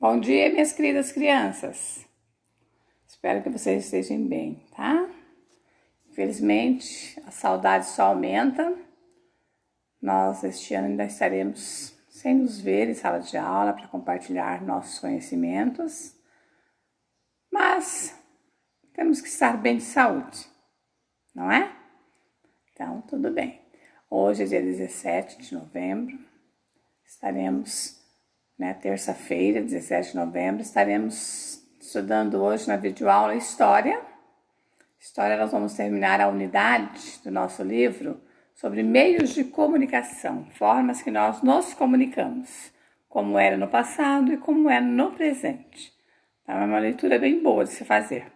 Bom dia, minhas queridas crianças. Espero que vocês estejam bem, tá? Infelizmente, a saudade só aumenta. Nós este ano ainda estaremos sem nos ver em sala de aula para compartilhar nossos conhecimentos. Mas temos que estar bem de saúde, não é? Então, tudo bem. Hoje é dia 17 de novembro. Estaremos, terça-feira, 17 de novembro, estaremos estudando hoje na videoaula História. História, nós vamos terminar a unidade do nosso livro sobre meios de comunicação, formas que nós nos comunicamos, como era no passado e como é no presente. Então, é uma leitura bem boa de se fazer.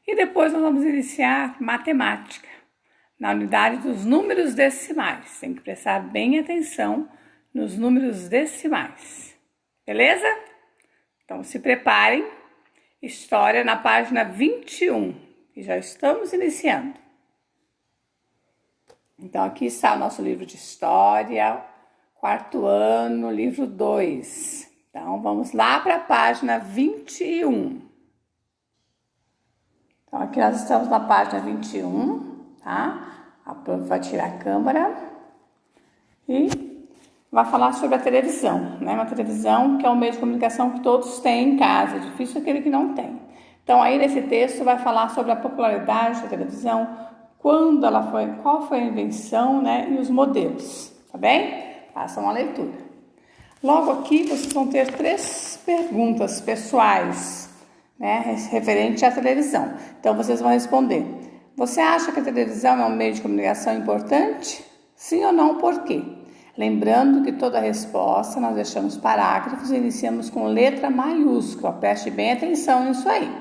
E depois nós vamos iniciar matemática, na unidade dos números decimais. Tem que prestar bem atenção nos números decimais. Beleza? Então, se preparem. História na página 21. E já estamos iniciando. Então, aqui está o nosso livro de História, quarto ano, livro 2. Então, vamos lá para a página 21. Então, aqui nós estamos na página 21, tá? A prof vai tirar a câmera e vai falar sobre a televisão, né? Uma televisão que é um meio de comunicação que todos têm em casa, é difícil aquele que não tem. Então, aí nesse texto vai falar sobre a popularidade da televisão, quando ela foi, qual foi a invenção, e os modelos, tá bem? Façam a leitura. Logo aqui, vocês vão ter 3 perguntas pessoais, referente à televisão. Então, vocês vão responder. Você acha que a televisão é um meio de comunicação importante? Sim ou não, por quê? Lembrando que toda resposta nós deixamos parágrafos e iniciamos com letra maiúscula. Preste bem atenção nisso aí.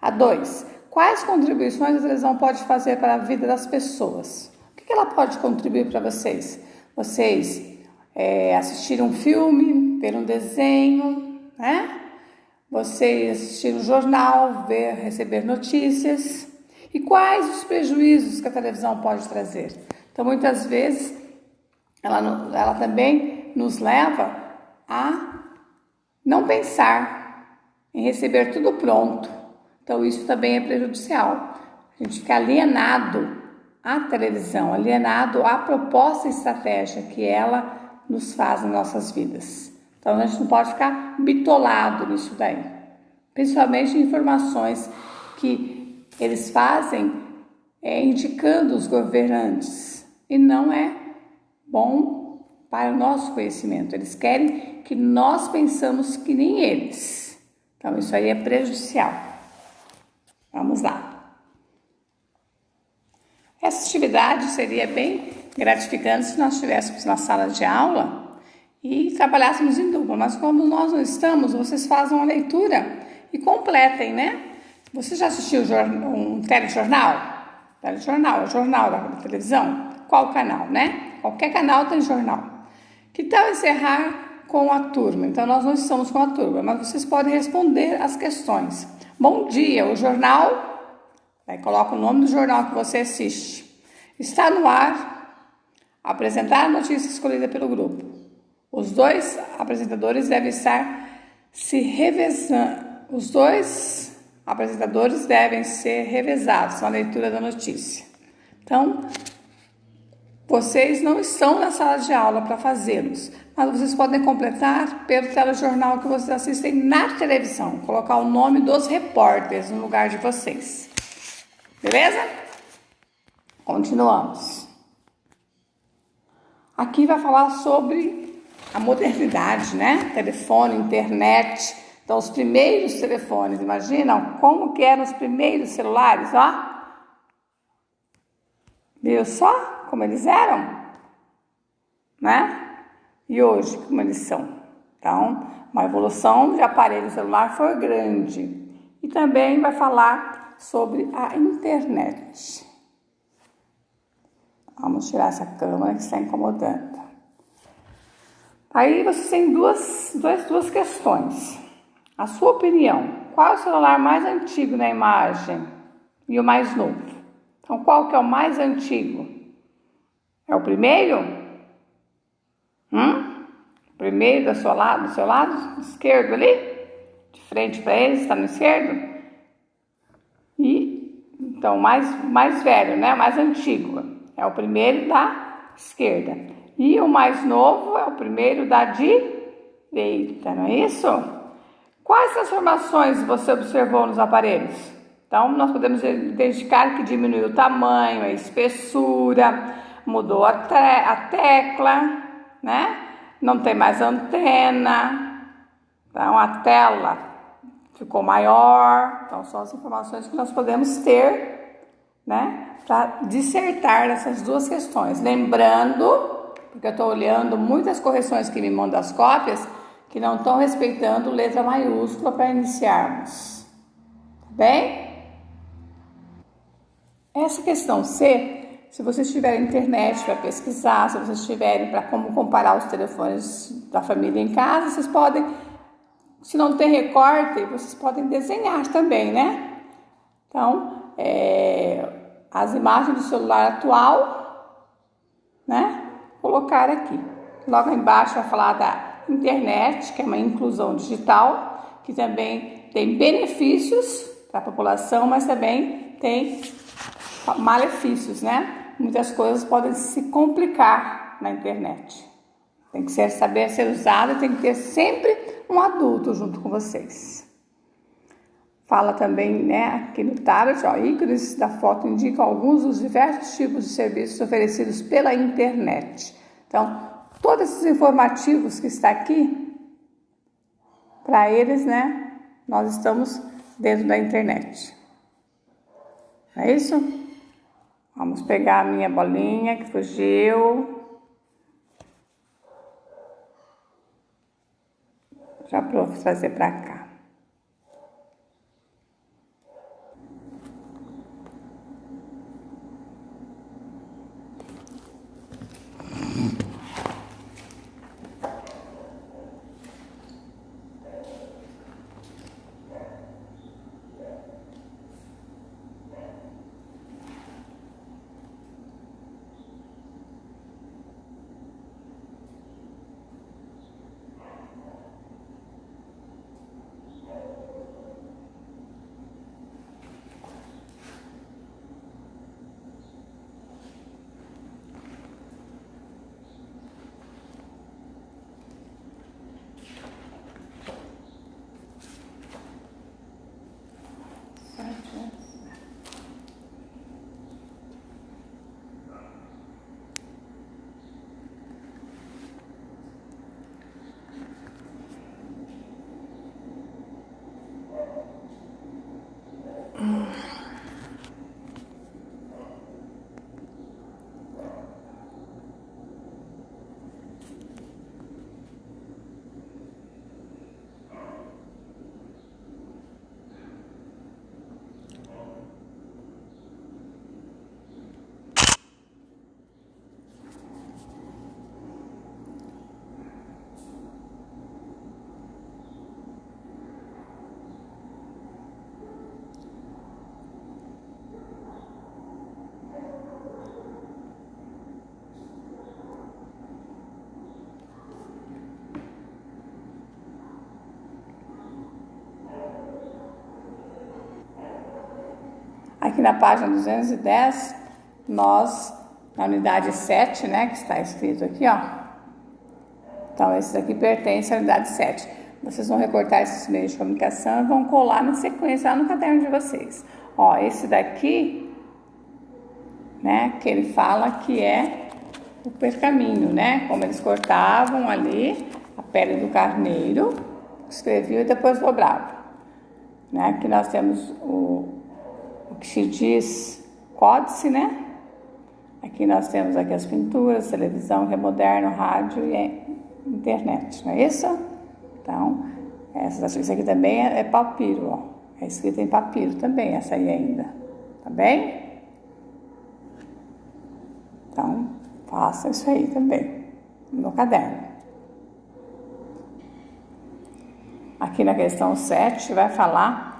A 2. Quais contribuições a televisão pode fazer para a vida das pessoas? O que ela pode contribuir para vocês? Vocês assistirem um filme, ver um desenho, Vocês assistirem um jornal, receber notícias. E quais os prejuízos que a televisão pode trazer? Então, muitas vezes, ela também nos leva a não pensar em receber tudo pronto. Então, isso também é prejudicial. A gente fica alienado à televisão, alienado à proposta e estratégia que ela nos faz nas nossas vidas. Então, a gente não pode ficar bitolado nisso daí. Principalmente informações que eles fazem indicando os governantes. E não é bom para o nosso conhecimento. Eles querem que nós pensamos que nem eles. Então, isso aí é prejudicial. Vamos lá. Essa atividade seria bem gratificante se nós estivéssemos na sala de aula e trabalhássemos em dupla. Mas como nós não estamos, vocês fazem uma leitura e completem, Você já assistiu um telejornal? Telejornal, jornal da televisão? Qual canal, Qualquer canal tem jornal. Que tal encerrar com a turma? Então, nós não estamos com a turma, mas vocês podem responder as questões. Bom dia, o jornal, coloca o nome do jornal que você assiste. Está no ar, apresentar a notícia escolhida pelo grupo. Os 2 apresentadores devem estar se revezando. Os 2 apresentadores devem ser revezados na leitura da notícia. Então, vocês não estão na sala de aula para fazê-los, mas vocês podem completar pelo telejornal que vocês assistem na televisão. Colocar o nome dos repórteres no lugar de vocês. Beleza? Continuamos. Aqui vai falar sobre a modernidade, Telefone, internet. Então, os primeiros telefones, imaginam como que eram os primeiros celulares, Viu só como eles eram? E hoje, como eles são? Então, uma evolução de aparelho celular foi grande. E também vai falar sobre a internet. Vamos tirar essa câmera que está incomodando. Aí você tem duas questões. A sua opinião, qual é o celular mais antigo na imagem e o mais novo? Então, qual que é o mais antigo? É o primeiro? primeiro do seu lado esquerdo ali, de frente para ele, está no esquerdo. E então mais velho, né? O mais antigo é o primeiro da esquerda. E o mais novo é o primeiro da direita, não é isso? Quais transformações você observou nos aparelhos? Então, nós podemos identificar que diminuiu o tamanho, a espessura, mudou a tecla, né? Não tem mais antena, então a tela ficou maior. Então, são as informações que nós podemos ter, né? Para dissertar essas duas questões. Lembrando, porque eu estou olhando muitas correções que me mandam as cópias, que não estão respeitando letra maiúscula para iniciarmos. Tá bem? Essa questão C, se vocês tiverem internet para pesquisar, se vocês tiverem para como comparar os telefones da família em casa, vocês podem, se não tem recorte, vocês podem desenhar também, né? Então, as imagens do celular atual, né? Colocar aqui. Logo embaixo vai falar da internet, que é uma inclusão digital, que também tem benefícios para a população, mas também tem malefícios, né? Muitas coisas podem se complicar na internet. Tem que saber ser usado e tem que ter sempre um adulto junto com vocês. Fala também, né, aqui no tablet, ícones da foto indicam alguns dos diversos tipos de serviços oferecidos pela internet. Então, todos esses informativos que está aqui, para eles, né, nós estamos dentro da internet. É isso? Vamos pegar a minha bolinha que fugiu. Já para trazer para cá. Aqui na página 210, nós, na unidade 7, né, que está escrito aqui, ó. Então, esses aqui pertencem à unidade 7. Vocês vão recortar esses meios de comunicação e vão colar na sequência lá no caderno de vocês. Ó, esse daqui, né, que ele fala que é o pergaminho, né, como eles cortavam ali a pele do carneiro, escreviam e depois dobravam. Né, aqui nós temos o que se diz códice, né? Aqui nós temos aqui as pinturas, televisão, que é moderno, rádio e internet, não é isso? Então, isso aqui também é papiro, ó. É escrito em papiro também, essa aí ainda, tá bem? Então, faça isso aí também, no caderno. Aqui na questão 7 vai falar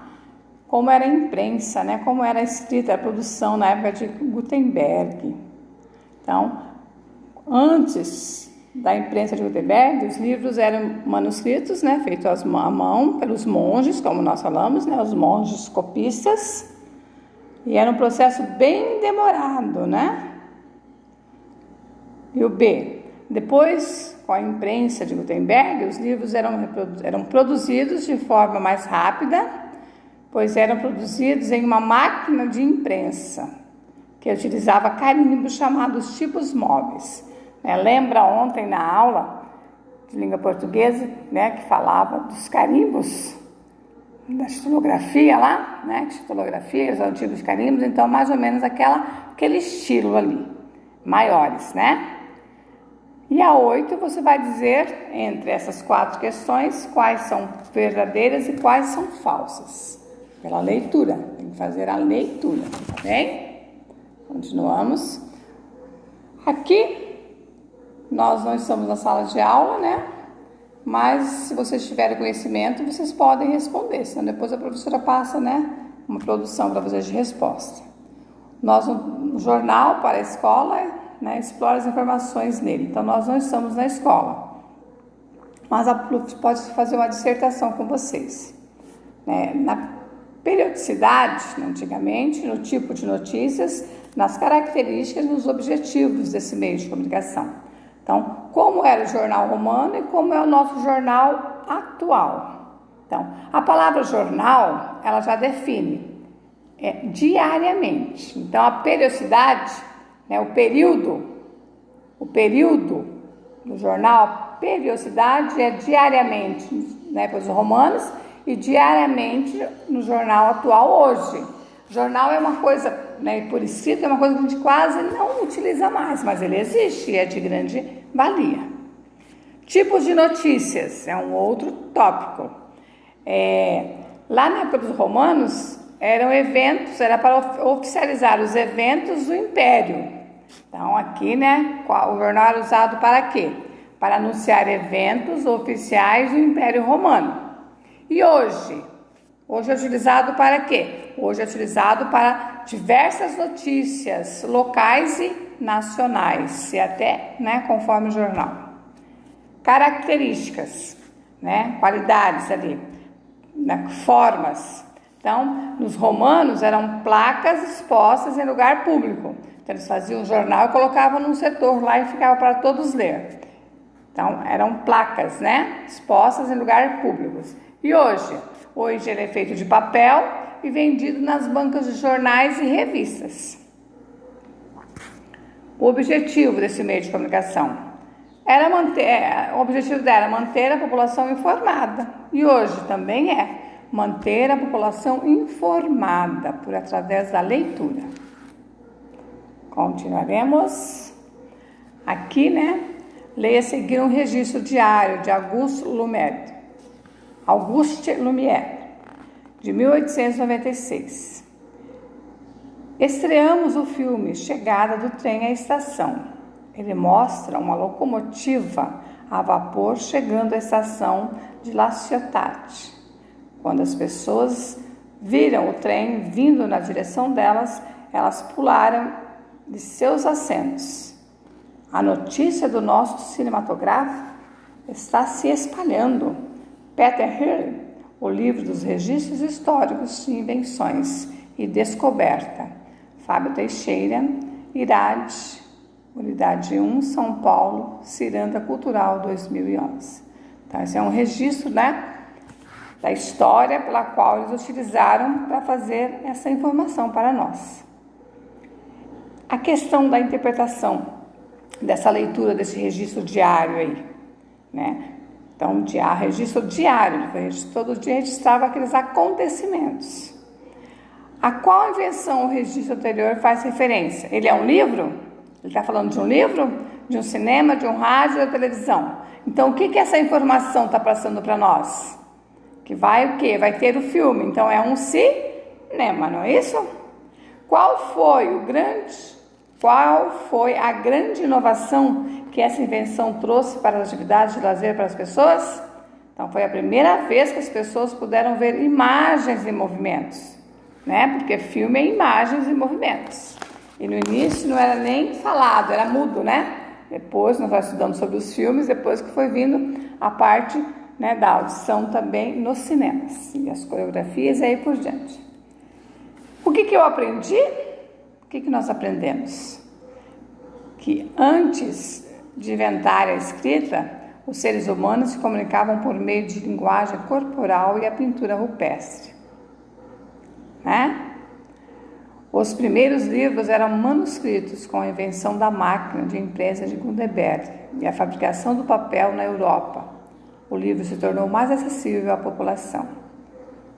como era a imprensa, né? Como era escrita a produção na época de Gutenberg. Então, antes da imprensa de Gutenberg, os livros eram manuscritos, né, feitos à mão pelos monges, como nós falamos, né, os monges copistas, e era um processo bem demorado, né? E o B, depois, com a imprensa de Gutenberg, os livros eram produzidos de forma mais rápida, pois eram produzidos em uma máquina de imprensa, que utilizava carimbos chamados tipos móveis. Lembra ontem na aula de língua portuguesa, né, que falava dos carimbos, da xilografia lá, né, xilografia, os antigos carimbos, então mais ou menos aquele estilo ali, maiores, né? E a 8 você vai dizer, entre essas 4 questões, quais são verdadeiras e quais são falsas. Pela leitura, tem que fazer a leitura, tá bem? Continuamos. Aqui nós não estamos na sala de aula, né? Mas se vocês tiverem conhecimento, vocês podem responder. Senão depois a professora passa, né, uma produção para vocês de resposta. Nós, no jornal para a escola, né, explora as informações nele. Então, nós não estamos na escola. Mas a prof pode fazer uma dissertação com vocês. Na periodicidade, antigamente, no tipo de notícias, nas características e nos objetivos desse meio de comunicação. Então, como era o jornal romano e como é o nosso jornal atual. Então, a palavra jornal, ela já define diariamente. Então, a periodicidade, né, o período do jornal, a periodicidade é diariamente, né, para os romanos, e diariamente no jornal atual hoje. Jornal é uma coisa, né, por escrito, é uma coisa que a gente quase não utiliza mais, mas ele existe e é de grande valia. Tipos de notícias é um outro tópico. Lá na época dos romanos, eram eventos, era para oficializar os eventos do império. Então, aqui, né, o jornal era usado para quê? Para anunciar eventos oficiais do Império Romano. E hoje é utilizado para quê? Hoje é utilizado para diversas notícias locais e nacionais, e até, né, conforme o jornal. Características, né, qualidades ali, né, formas. Então, nos romanos eram placas expostas em lugar público. Então, eles faziam um jornal e colocavam num setor lá e ficava para todos ler. Então, eram placas, né, expostas em lugares públicos. E hoje ele é feito de papel e vendido nas bancas de jornais e revistas. O objetivo desse meio de comunicação o objetivo dela era manter a população informada. E hoje também manter a população informada através da leitura. Continuaremos. Aqui, né, leia a seguir um registro diário de Auguste Lumière, de 1896. Estreamos o filme Chegada do Trem à Estação. Ele mostra uma locomotiva a vapor chegando à estação de La Ciotat. Quando as pessoas viram o trem vindo na direção delas, elas pularam de seus assentos. A notícia do nosso cinematográfico está se espalhando. Peter Hill, o livro dos registros históricos de invenções e descoberta. Fábio Teixeira, IRAD, Unidade 1, São Paulo, Ciranda Cultural 2011. Então, esse é um registro, né, da história pela qual eles utilizaram para fazer essa informação para nós. A questão da interpretação dessa leitura, desse registro diário aí, né? Então, registro diário, todo dia registrava aqueles acontecimentos. A qual invenção o registro anterior faz referência? Ele é um livro? Ele está falando de um livro? De um cinema, de um rádio, da televisão? Então, o que essa informação está passando para nós? Que vai o quê? Vai ter o filme. Então, é um cinema, não é isso? Qual foi a grande inovação que essa invenção trouxe para as atividades de lazer para as pessoas? Então, foi a primeira vez que as pessoas puderam ver imagens em movimentos, né? Porque filme é imagens e movimentos. E no início não era nem falado, era mudo, né? Depois nós já estudamos sobre os filmes, depois que foi vindo a parte, né, da audição também nos cinemas, e as coreografias e aí por diante. O que eu aprendi? O que nós aprendemos? Que antes de inventar a escrita, os seres humanos se comunicavam por meio de linguagem corporal e a pintura rupestre, né? Os primeiros livros eram manuscritos com a invenção da máquina de impressa de Gutenberg e a fabricação do papel na Europa. O livro se tornou mais acessível à população.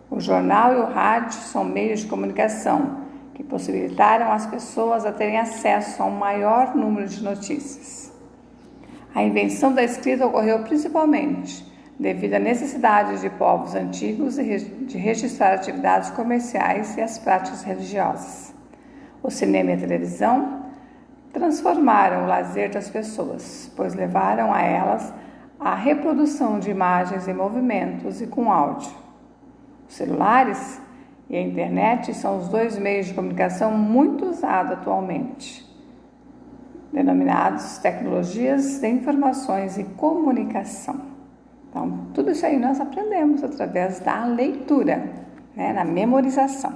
O jornal e o rádio são meios de comunicação que possibilitaram às pessoas a terem acesso a um maior número de notícias. A invenção da escrita ocorreu principalmente devido à necessidade de povos antigos de registrar atividades comerciais e as práticas religiosas. O cinema e a televisão transformaram o lazer das pessoas, pois levaram a elas a reprodução de imagens em movimentos e com áudio. Os celulares e a internet são os dois meios de comunicação muito usados atualmente, denominados tecnologias de informações e comunicação. Então, tudo isso aí nós aprendemos através da leitura, né, na memorização.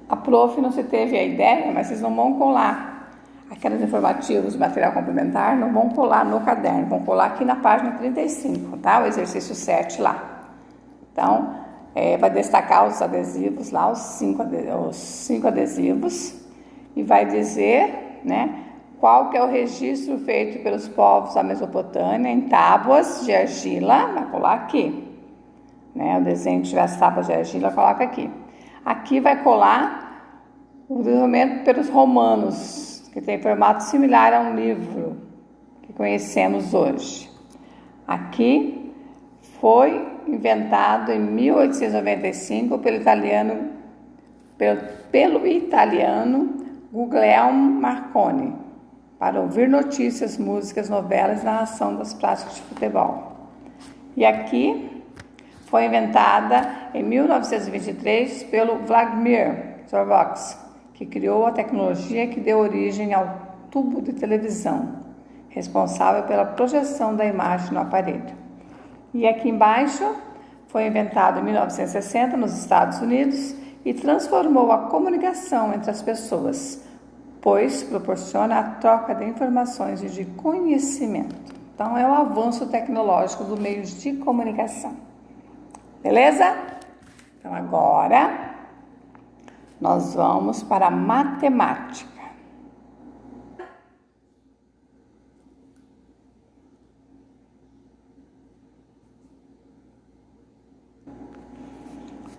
A prof não se teve a ideia, mas vocês não vão colar aqueles informativos, material complementar, não vão colar no caderno, vão colar aqui na página 35, tá? O exercício 7 lá. Então, vai destacar os adesivos lá, os cinco adesivos, e vai dizer, né, qual que é o registro feito pelos povos da Mesopotâmia em tábuas de argila, vai colar aqui, né? O desenho que tiver as tábuas de argila, coloca aqui. Aqui vai colar o desenvolvimento pelos romanos, que tem formato similar a um livro que conhecemos hoje. Aqui foi inventado em 1895 pelo italiano Guglielmo Marconi, para ouvir notícias, músicas, novelas e narração das práticas de futebol. E aqui foi inventada em 1923 pelo Vladimir Zorovatsky, que criou a tecnologia que deu origem ao tubo de televisão, responsável pela projeção da imagem no aparelho. E aqui embaixo foi inventado em 1960 nos Estados Unidos e transformou a comunicação entre as pessoas, pois proporciona a troca de informações e de conhecimento. Então, é o avanço tecnológico dos meios de comunicação. Beleza? Então, agora nós vamos para a matemática.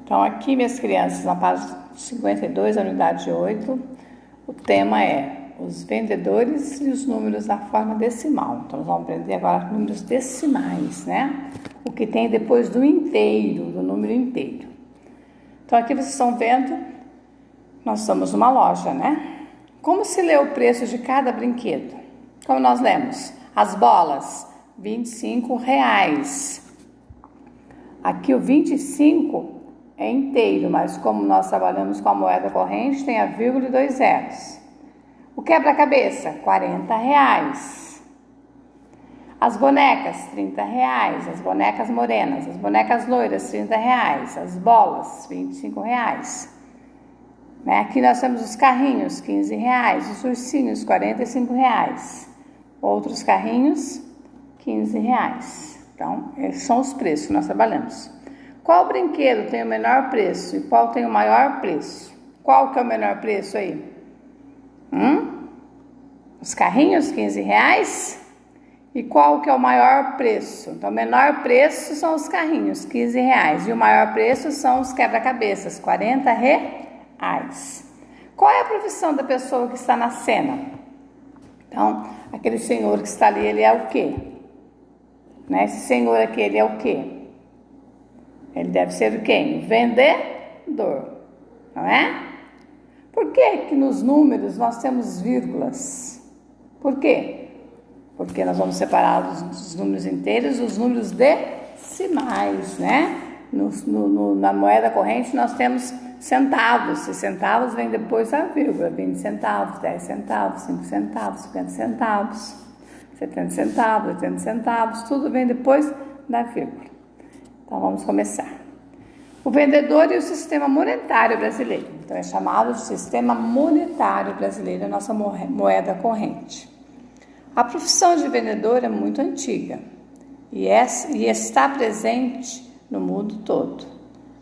Então, aqui, minhas crianças, na página 52, a unidade 8, o tema é os vendedores e os números na forma decimal. Então, nós vamos aprender agora números decimais, né? O que tem depois do inteiro, do número inteiro. Então, aqui vocês estão vendo, nós estamos numa loja, né? Como se lê o preço de cada brinquedo? Como nós lemos? As bolas, R$25. Aqui o 25 é inteiro, mas como nós trabalhamos com a moeda corrente, tem a vírgula e 2 zeros. O quebra-cabeça, R$40. As bonecas, R$30. As bonecas morenas, as bonecas loiras, R$30. As bolas, R$25. Né? Aqui nós temos os carrinhos, R$15. Os ursinhos, R$45. Outros carrinhos, R$15. Então, esses são os preços que nós trabalhamos. Qual brinquedo tem o menor preço e qual tem o maior preço? Qual que é o menor preço aí? Os carrinhos, R$15. E qual que é o maior preço? Então, o menor preço são os carrinhos, R$15. E o maior preço são os quebra-cabeças, R$40. Qual é a profissão da pessoa que está na cena? Então, aquele senhor que está ali, ele é o quê? Né? Esse senhor aqui, ele é o quê? Ele deve ser o quê? Vendedor, não é? Por que que nos números nós temos vírgulas? Por quê? Porque nós vamos separar os números inteiros dos números decimais, né? Na moeda corrente nós temos centavos, e centavos vem depois da vírgula, 20 centavos, 10 centavos, 5 centavos, 50 centavos, 70 centavos, 80 centavos, tudo vem depois da vírgula. Então, vamos começar. O vendedor e o sistema monetário brasileiro. Então, é chamado de sistema monetário brasileiro, a nossa moeda corrente. A profissão de vendedor é muito antiga e está presente no mundo todo.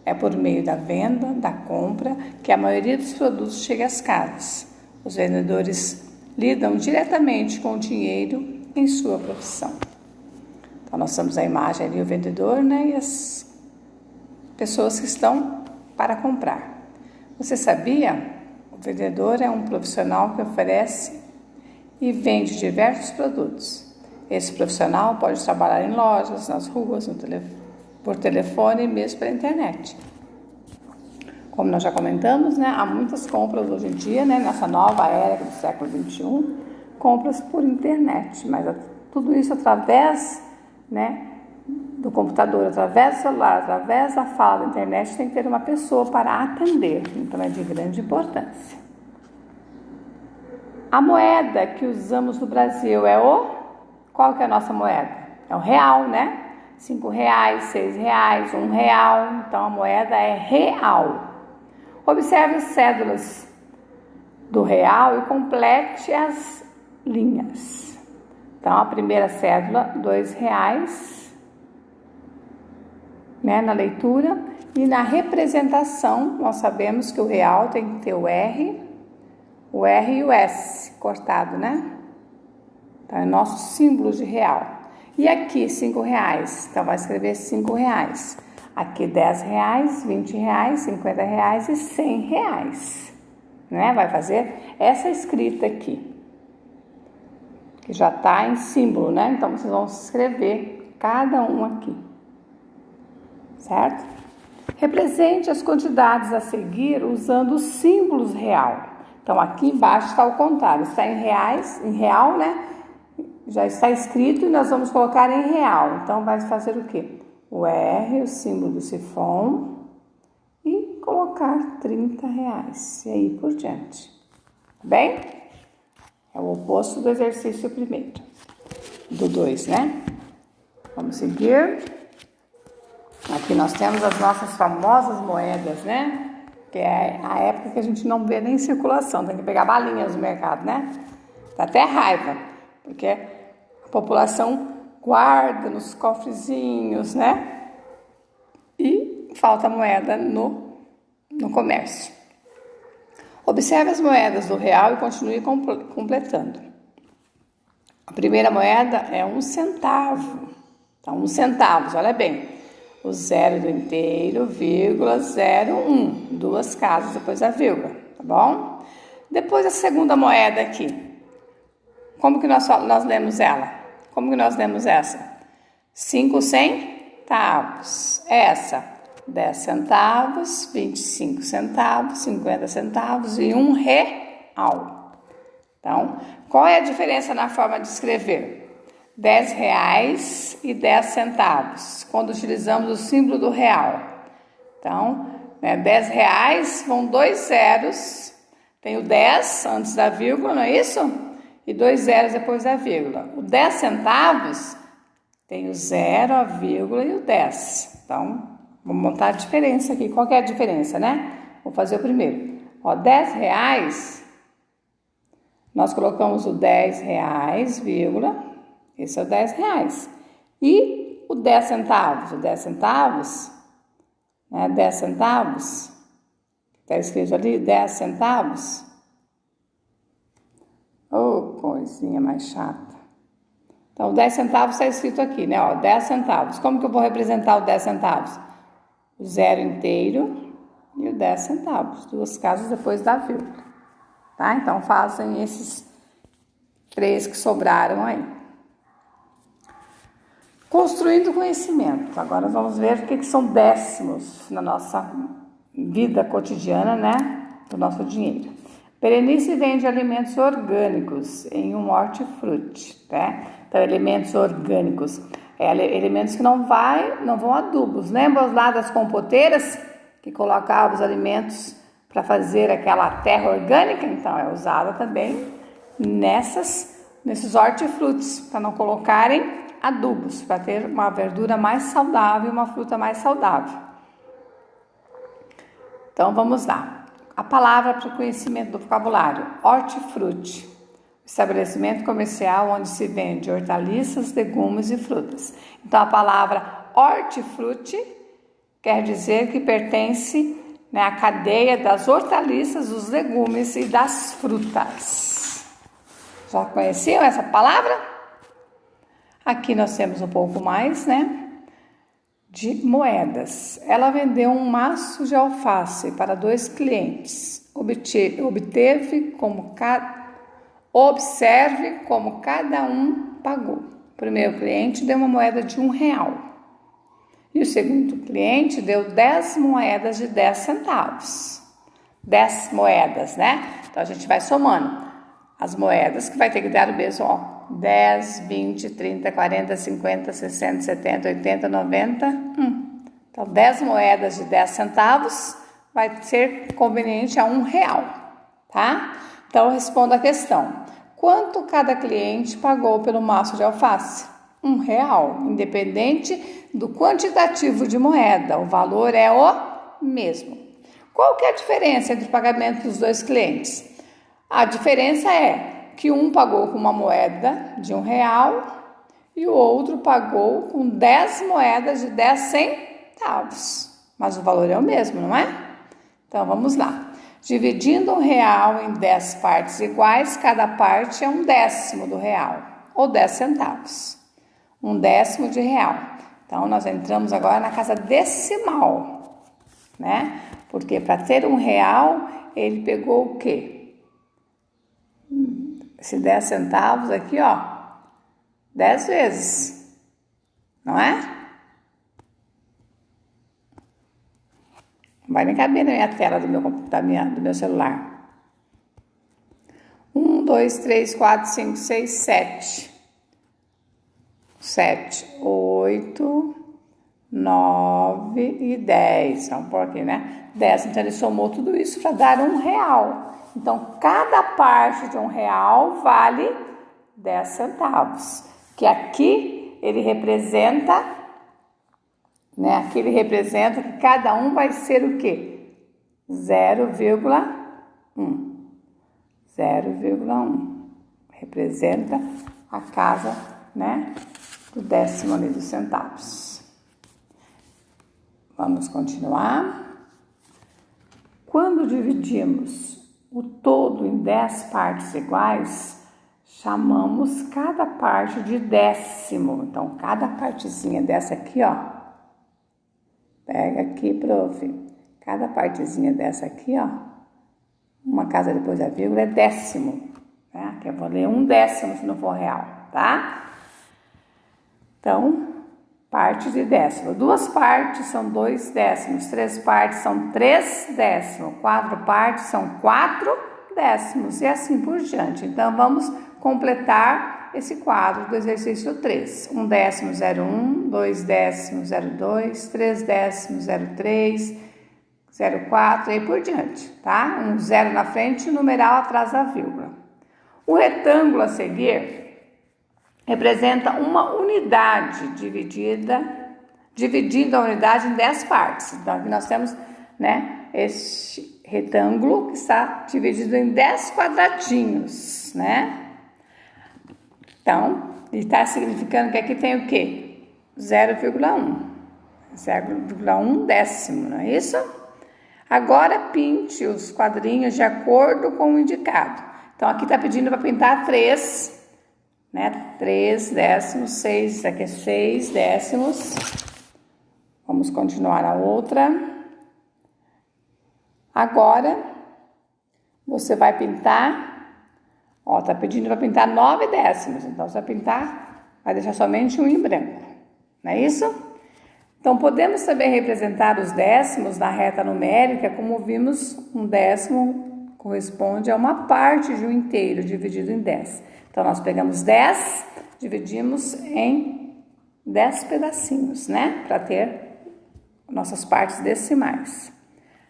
É por meio da venda, da compra, que a maioria dos produtos chega às casas. Os vendedores lidam diretamente com o dinheiro em sua profissão. Então, nós temos a imagem ali, o vendedor, né, e as pessoas que estão para comprar. Você sabia? O vendedor é um profissional que oferece e vende diversos produtos. Esse profissional pode trabalhar em lojas, nas ruas, por telefone e mesmo pela internet. Como nós já comentamos, né, há muitas compras hoje em dia, né, nessa nova era do século XXI, compras por internet, mas tudo isso através, né, do computador, através do celular, através da fala da internet, tem que ter uma pessoa para atender, então é de grande importância. A moeda que usamos no Brasil é qual que é a nossa moeda? É o real, né? 5 reais, 6 reais, 1 real, então a moeda é real. Observe as cédulas do real e complete as linhas. Então a primeira cédula, 2 reais, né, na leitura, e na representação nós sabemos que o real tem que ter o R e o S cortado, né? Então é nosso símbolo de real. E aqui 5 reais, então vai escrever 5 reais. Aqui 10 reais, 20 reais, 50 reais e 100 reais, né? Vai fazer essa escrita aqui, que já está em símbolo, né? Então vocês vão escrever cada um aqui. Certo? Represente as quantidades a seguir usando os símbolos real. Então, aqui embaixo está o contrário. Está em reais, em real, né? Já está escrito e nós vamos colocar em real. Então, vai fazer o quê? O R, o símbolo do sifão e colocar 30 reais. E aí por diante. Bem? É o oposto do exercício primeiro. Do 2, né? Vamos seguir. Aqui nós temos as nossas famosas moedas, né? Que é a época que a gente não vê nem em circulação, tem que pegar balinhas no mercado, né? Dá até raiva, porque a população guarda nos cofrezinhos, né? E falta moeda no comércio. Observe as moedas do real e continue completando. A primeira moeda é 1 centavo. Então, 1 centavo, olha bem. O zero do inteiro, vírgula, 0,1. 2 casas depois da vírgula, tá bom? Depois a segunda moeda aqui. Como que nós lemos ela? Como que nós lemos essa? 5 centavos. Essa, 10 centavos, 25 centavos, 50 centavos e 1 real. Então, qual é a diferença na forma de escrever? 10 reais e 10 centavos, quando utilizamos o símbolo do real. Então, 10 reais vão 2 zeros, tem o 10 antes da vírgula, não é isso? E 2 zeros depois da vírgula. O 10 centavos tem o 0, a vírgula e o 10. Então, vamos montar a diferença aqui. Qual que é a diferença, né? Vou fazer o primeiro. 10 reais, nós colocamos o 10 reais, vírgula, esse é o 10 reais. E o 10 centavos? O 10 centavos, né? 10 centavos, está escrito ali, 10 centavos. Oh, coisinha mais chata. Então, 10 centavos está escrito aqui, né? 10 centavos. Como que eu vou representar o 10 centavos? O zero inteiro e o 10 centavos. 2 casas depois da vírgula. Tá? Então, fazem esses 3 que sobraram aí. Construindo conhecimento. Agora vamos ver o que são décimos na nossa vida cotidiana, né? Do nosso dinheiro. Berenice vende alimentos orgânicos em um hortifruti, né? Então, alimentos orgânicos. Alimentos que não vão adubos. Lembra lá das compoteiras? que colocava os alimentos para fazer aquela terra orgânica, então é usada também nesses hortifrutis, para não colocarem adubos, para ter uma verdura mais saudável, uma fruta mais saudável. Então vamos lá. A palavra para o conhecimento do vocabulário: hortifruti. Estabelecimento comercial onde se vende hortaliças, legumes e frutas. Então a palavra hortifruti quer dizer que pertence, né, à cadeia das hortaliças, dos legumes e das frutas. Já conheciam essa palavra? Aqui nós temos um pouco mais, né, de moedas. Ela vendeu um maço de alface para 2 clientes. Observe como cada um pagou. O primeiro cliente deu uma moeda de R$1. E o segundo cliente deu 10 moedas de 10 centavos. 10 moedas, né? Então a gente vai somando as moedas, que vai ter que dar o mesmo, ó. 10, 20, 30, 40, 50, 60, 70, 80, 90. Então 10 moedas de 10 centavos vai ser conveniente a R$1, tá? Então responda a questão: quanto cada cliente pagou pelo maço de alface? R$1, independente do quantitativo de moeda, o valor é o mesmo. Qual que é a diferença entre o pagamento dos 2 clientes? A diferença é que um pagou com uma moeda de R$1 e o outro pagou com 10 moedas de 10 centavos. Mas o valor é o mesmo, não é? Então vamos lá. Dividindo R$1 em 10 partes iguais, cada parte é 1/10 do real, ou 10 centavos. 1/10 de real. Então nós entramos agora na casa decimal, né? Porque para ter R$1, ele pegou o quê? Esse 10 centavos aqui, ó, 10 vezes, não é? Não vai nem caber na minha tela do meu celular. 1, 2, 3, 4, 5, 6, 7. 7, 8, 9 e 10. Vamos pôr aqui, né? 10. Então ele somou tudo isso para dar R$1. Então, cada parte de R$1 vale 10 centavos. Que aqui ele representa, né? Aqui ele representa que cada um vai ser o quê? 0,1. 0,1. Representa a casa, né, do décimo ali dos centavos. Vamos continuar. Quando dividimos o todo em 10 partes iguais, chamamos cada parte de décimo. Então, cada partezinha dessa aqui, ó, pega aqui, prof. Cada partezinha dessa aqui, ó, uma casa depois da vírgula é décimo, né? Aqui eu vou ler 1/10 se não for real, tá? Então, parte de décimo. 2 partes são 2 décimos, 3 partes são 3 décimos, 4 partes são 4 décimos e assim por diante. Então, vamos completar esse quadro do exercício 3. 1/10, 0,1, 2/10, 0,2, 3/10, 0,3, 0,4 e aí por diante, tá? Um 0 na frente e o numeral atrás da vírgula. O retângulo a seguir representa uma unidade dividindo a unidade em 10 partes. Então, aqui nós temos, né, este retângulo que está dividido em 10 quadradinhos, né? Então, ele está significando que aqui tem o quê? 0,1. 0,1 décimo, não é isso? Agora, pinte os quadrinhos de acordo com o indicado. Então, aqui está pedindo para pintar 3, né? 3 décimos, 6, isso aqui é 6 décimos. Vamos continuar a outra. Agora, você vai pintar, ó, tá pedindo para pintar 9 décimos. Então, você vai pintar, vai deixar somente um em branco, não é isso? Então, podemos também representar os décimos na reta numérica, como vimos, um décimo corresponde a uma parte de um inteiro dividido em 10. Então, nós pegamos 10, dividimos em 10 pedacinhos, né? Para ter nossas partes decimais.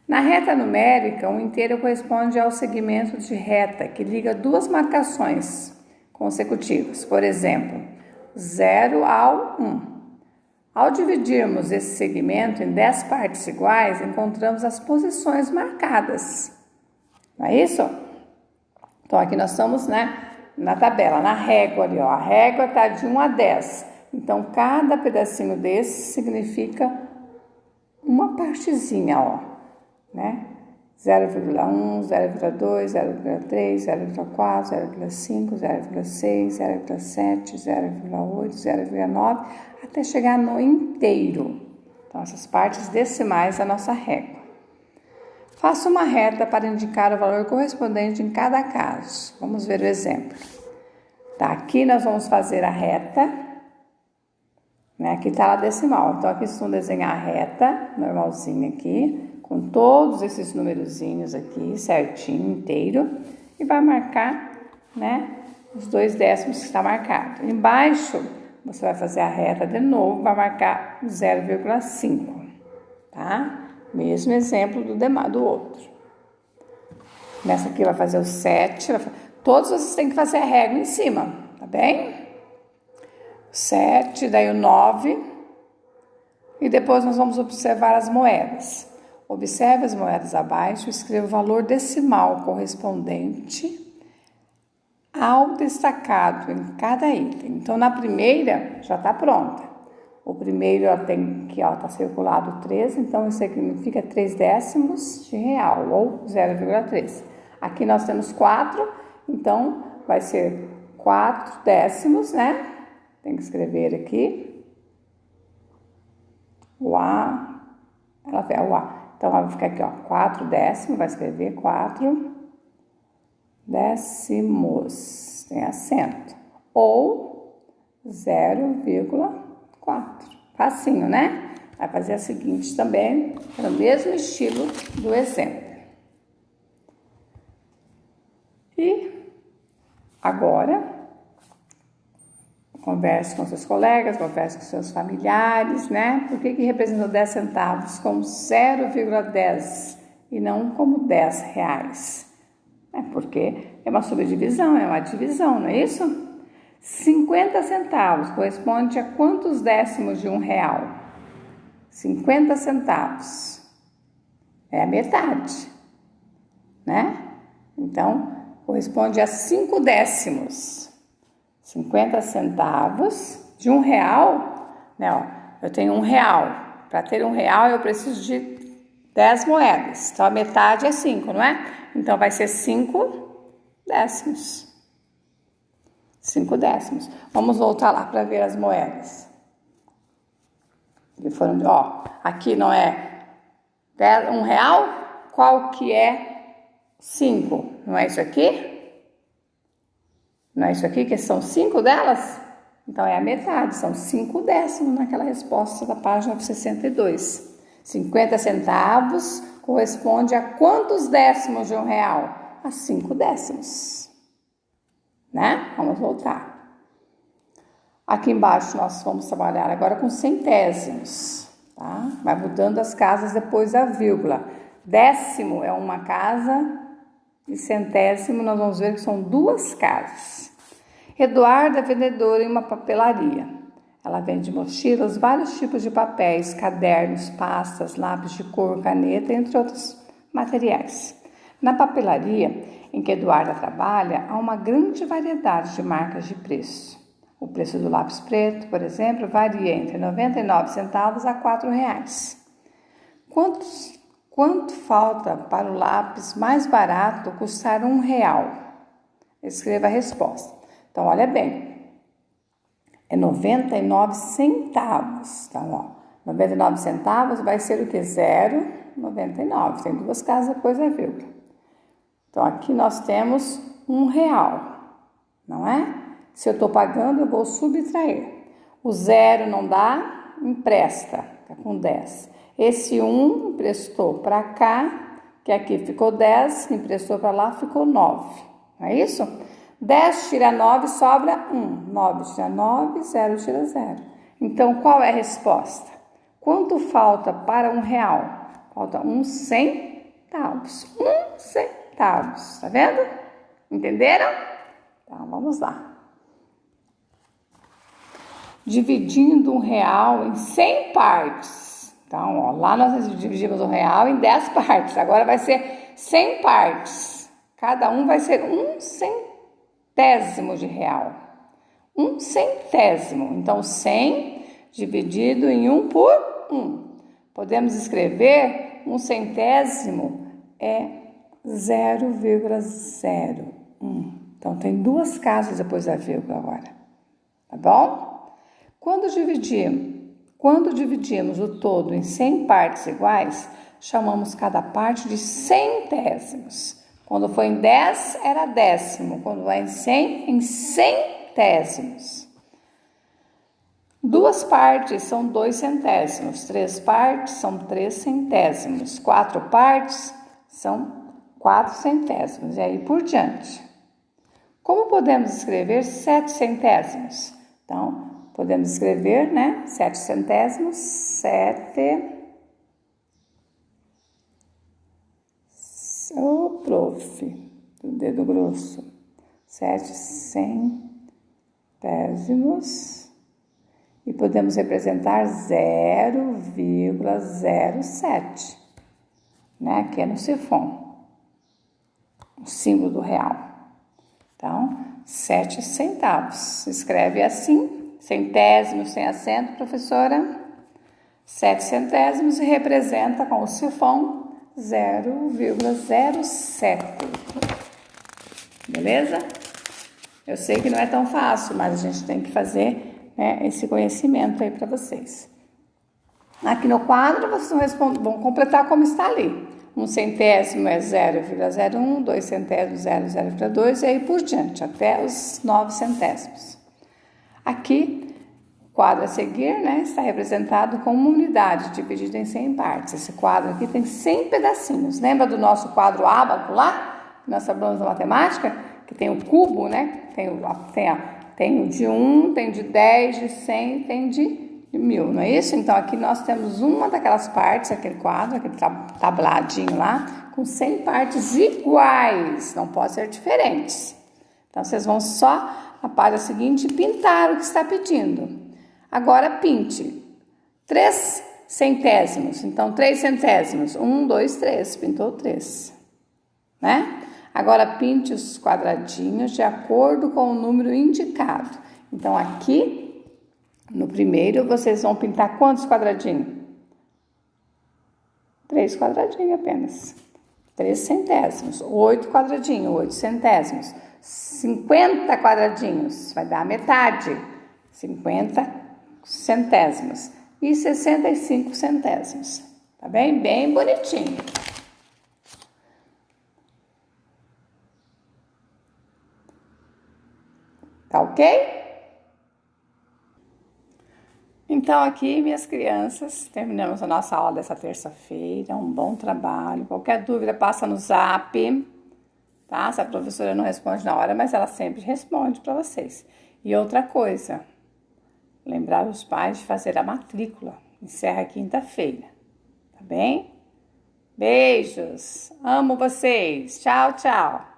Na reta numérica, um inteiro corresponde ao segmento de reta que liga duas marcações consecutivas. Por exemplo, 0 ao 1. Ao dividirmos esse segmento em 10 partes iguais, encontramos as posições marcadas. Não é isso? Então, aqui nós estamos, na tabela, na régua ali, ó. A régua está de 1 a 10. Então, cada pedacinho desse significa uma partezinha, ó, 0,1, 0,2, 0,3, 0,4, 0,5, 0,6, 0,7, 0,8, 0,9, até chegar no inteiro. Então, essas partes decimais da nossa régua. Faça uma reta para indicar o valor correspondente em cada caso. Vamos ver o exemplo. Tá, aqui nós vamos fazer a reta, aqui está a decimal. Então, aqui vocês vão desenhar a reta, normalzinha aqui, com todos esses numerozinhos aqui, certinho, inteiro, e vai marcar, os 2 décimos que está marcado. Embaixo, você vai fazer a reta de novo, vai marcar 0,5, tá? Mesmo exemplo do outro. Nessa aqui vai fazer o 7, todos vocês têm que fazer a régua em cima, tá bem? 7, daí o 9, e depois nós vamos observar as moedas. Observe as moedas abaixo e escreva o valor decimal correspondente ao destacado em cada item. Então, na primeira, já está pronta. O primeiro tem aqui, está circulado 3, então isso significa 3 décimos de real, ou 0,3. Aqui nós temos 4, então vai ser 4 décimos, Tem que escrever aqui. O A, ela tem o A. Então, vai ficar aqui, 4 décimos, vai escrever 4 décimos, tem acento, ou 0,4. Facinho, Vai fazer a seguinte também, no mesmo estilo do exemplo. E agora, converse com seus colegas, converse com seus familiares, Por que representa 10 centavos como 0,10 e não como 10 reais? Porque é uma subdivisão, é uma divisão, não é isso? 50 centavos corresponde a quantos décimos de R$1? 50 centavos. É a metade, Então, corresponde a 5 décimos. 50 centavos de R$1, eu tenho R$1. Para ter R$1, eu preciso de 10 moedas. Então, a metade é 5, não é? Então, vai ser 5 décimos. 5 décimos. Vamos voltar lá para ver as moedas. Que foram, aqui não é R$1? Qual que é 5? Não é isso aqui? Não é isso aqui que são 5 delas? Então, é a metade, são 5 décimos naquela resposta da página 62. 50 centavos corresponde a quantos décimos de R$1? A 5 décimos. Vamos voltar. Aqui embaixo nós vamos trabalhar agora com centésimos, tá? Vai mudando as casas depois da vírgula. Décimo é uma casa e centésimo nós vamos ver que são 2 casas. Eduarda é vendedora em uma papelaria. Ela vende mochilas, vários tipos de papéis, cadernos, pastas, lápis de cor, caneta, entre outros materiais. Na papelaria em que Eduarda trabalha, há uma grande variedade de marcas de preço. O preço do lápis preto, por exemplo, varia entre 99 centavos a R$4. Quanto falta para o lápis mais barato custar R$1? Escreva a resposta. Então, olha bem, é 99 centavos. Então, 99 centavos vai ser o que? 0,99. Tem 2 casas depois da vírgula. Então, aqui nós temos R$1, não é? Se eu estou pagando, eu vou subtrair. O 0 não dá, empresta, está com 10. Esse 1 emprestou para cá, que aqui ficou 10, emprestou para lá, ficou 9. Não é isso? 10 tira 9, sobra 1. 9 tira 9, 0 tira 0. Então, qual é a resposta? Quanto falta para R$1? Falta 1 centavo. centavos. 1 centavo. Tá vendo? Entenderam? Então, vamos lá. Dividindo R$1 em 100 partes. Então, ó, lá nós dividimos R$1 em 10 partes. Agora vai ser 100 partes. Cada um vai ser 1 centésimo de real. 1 centésimo. Então, 100 dividido em 1 por 1. Podemos escrever 1 centésimo é 0,01. Então, tem duas casas depois da vírgula agora. Tá bom? Quando dividimos o todo em 100 partes iguais, chamamos cada parte de centésimos. Quando for em 10, era décimo. Quando é em 100, em centésimos. 2 partes são 2 centésimos. 3 partes são 3 centésimos. 4 partes são 4 centésimos. E aí por diante. Como podemos escrever 7 centésimos? Então, podemos escrever, né? 7 centésimos, 7. Ô, prof, do dedo grosso. 7 centésimos. E podemos representar 0,07, né? Que é no cifrão, o símbolo do real. Então, 7 centavos. Se escreve assim, centésimo sem acento, professora. 7 centésimos e representa com o cifrão 0,07. Beleza? Eu sei que não é tão fácil, mas a gente tem que fazer, né, esse conhecimento aí para vocês. Aqui no quadro, vocês vão completar como está ali. 1 centésimo é 0,01, 2 centésimos 0,02 e aí por diante, até os 9 centésimos. Aqui, o quadro a seguir, né, está representado com uma unidade dividida em 100 partes. Esse quadro aqui tem 100 pedacinhos. Lembra do nosso quadro ábaco lá? Que nós falamos da matemática? Que tem o cubo, né? Tem o de 1, tem de 10, de 100, tem de 1000, não é isso? Então, aqui nós temos uma daquelas partes, aquele quadro, aquele tabladinho lá, com 100 partes iguais, não pode ser diferentes. Então, vocês vão só, na página seguinte, pintar o que está pedindo. Agora, pinte 3 centésimos. Então, 3 centésimos. 1, 2, 3. Pintou 3. Né? Agora, pinte os quadradinhos de acordo com o número indicado. Então, aqui, no primeiro, vocês vão pintar quantos quadradinhos? 3 quadradinhos apenas. 3 centésimos. 8 quadradinhos, 8 centésimos. 50 quadradinhos, vai dar a metade. 50 centésimos. E 65 centésimos. Tá bem? Bem bonitinho. Tá ok? Então, aqui, minhas crianças, terminamos a nossa aula dessa terça-feira. Um bom trabalho. Qualquer dúvida, passa no zap, tá? Se a professora não responde na hora, mas ela sempre responde para vocês. E outra coisa, lembrar os pais de fazer a matrícula. Encerra quinta-feira, tá bem? Beijos, amo vocês. Tchau, tchau.